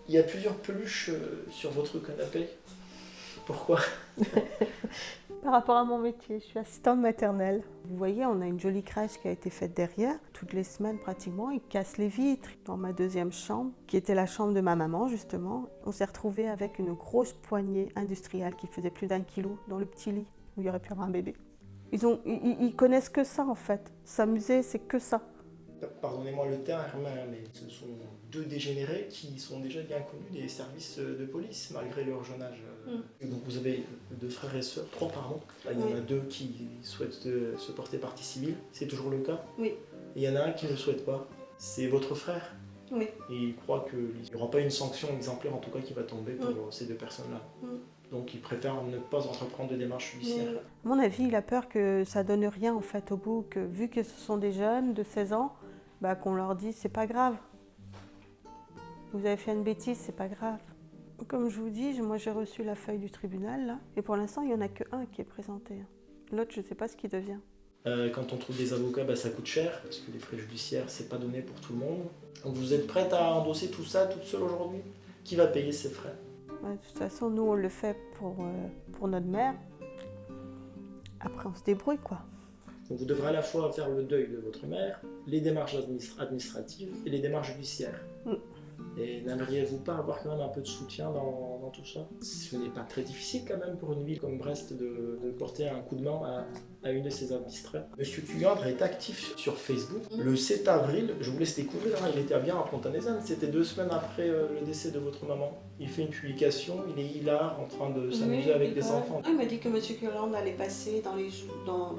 Il y a plusieurs peluches sur votre canapé. Pourquoi? Par rapport à mon métier, je suis assistante maternelle. Vous voyez, on a une jolie crèche qui a été faite derrière. Toutes les semaines, pratiquement, ils cassent les vitres. Dans ma deuxième chambre, qui était la chambre de ma maman, justement, on s'est retrouvés avec une grosse poignée industrielle qui faisait plus d'1 kilo dans le petit lit où il y aurait pu avoir un bébé. Ils connaissent que ça, en fait. S'amuser, c'est que ça. Pardonnez-moi le terme, mais ce sont deux dégénérés qui sont déjà bien connus des services de police, malgré leur jeune âge. Donc vous avez 2 frères et sœurs, 3 pardon. Là, il y en a 2 qui souhaitent se porter partie civile, c'est toujours le cas. Oui. Et il y en a un qui ne le souhaite pas, c'est votre frère. Oui. Et il croit qu'il n'y aura pas une sanction exemplaire en tout cas qui va tomber pour ces 2 personnes-là. Donc il préfère ne pas entreprendre de démarche judiciaire. À mon avis, il a peur que ça donne rien en fait au bout, que vu que ce sont des jeunes de 16 ans, bah, qu'on leur dise c'est pas grave. Vous avez fait une bêtise, c'est pas grave. Comme je vous dis, moi j'ai reçu la feuille du tribunal là, et pour l'instant il n'y en a qu'un qui est présenté. L'autre, je ne sais pas ce qu'il devient. Quand on trouve des avocats, bah, ça coûte cher, parce que les frais judiciaires, c'est pas donné pour tout le monde. Donc vous êtes prête à endosser tout ça toute seule aujourd'hui? Qui va payer ces frais? De toute façon, nous on le fait pour notre mère. Après on se débrouille quoi. Donc vous devrez à la fois faire le deuil de votre mère, les démarches administratives et les démarches judiciaires. Et n'aimeriez-vous pas avoir quand même un peu de soutien dans tout ça? Ce n'est pas très difficile quand même pour une ville comme Brest de porter un coup de main à une de ses administrées. Monsieur Tuyandre est actif sur Facebook. Le 7 avril, je vous laisse découvrir, hein, il était bien à Pont-à-Nézanne, c'était 2 semaines après le décès de votre maman. Il fait une publication, il est hilar en train de s'amuser avec des enfants. Il m'a dit que monsieur Tuyandre allait passer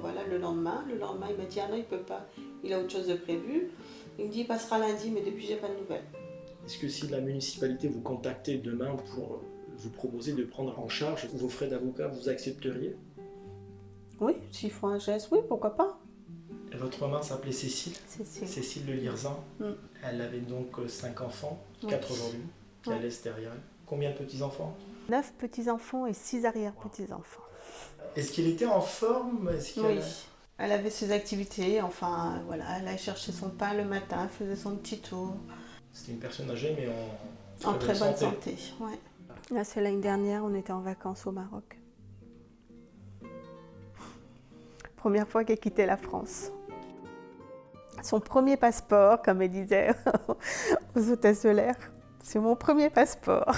voilà, le lendemain. Le lendemain, il m'a dit ah non, il peut pas, il a autre chose de prévu. Il me dit il passera lundi, mais depuis j'ai pas de nouvelles. Est-ce que si la municipalité vous contactait demain pour vous proposer de prendre en charge vos frais d'avocat, vous accepteriez? Oui, s'il faut un geste, oui, pourquoi pas. Et votre maman s'appelait Cécile? Cécile de Lirzin. Elle avait donc 5 enfants, 4 aujourd'hui, qui elle laisse derrière elle. Combien de petits-enfants? 9 petits-enfants et 6 arrière-petits-enfants. Est-ce qu'elle était en forme? Oui. Elle avait ses activités, enfin voilà, elle allait chercher son pain le matin, elle faisait son petit tour. C'était une personne âgée, mais en très bonne santé. Ouais. Là, c'est l'année dernière, on était en vacances au Maroc. Première fois qu'elle quittait la France. Son premier passeport, comme elle disait aux hôtesses de l'air, c'est mon premier passeport.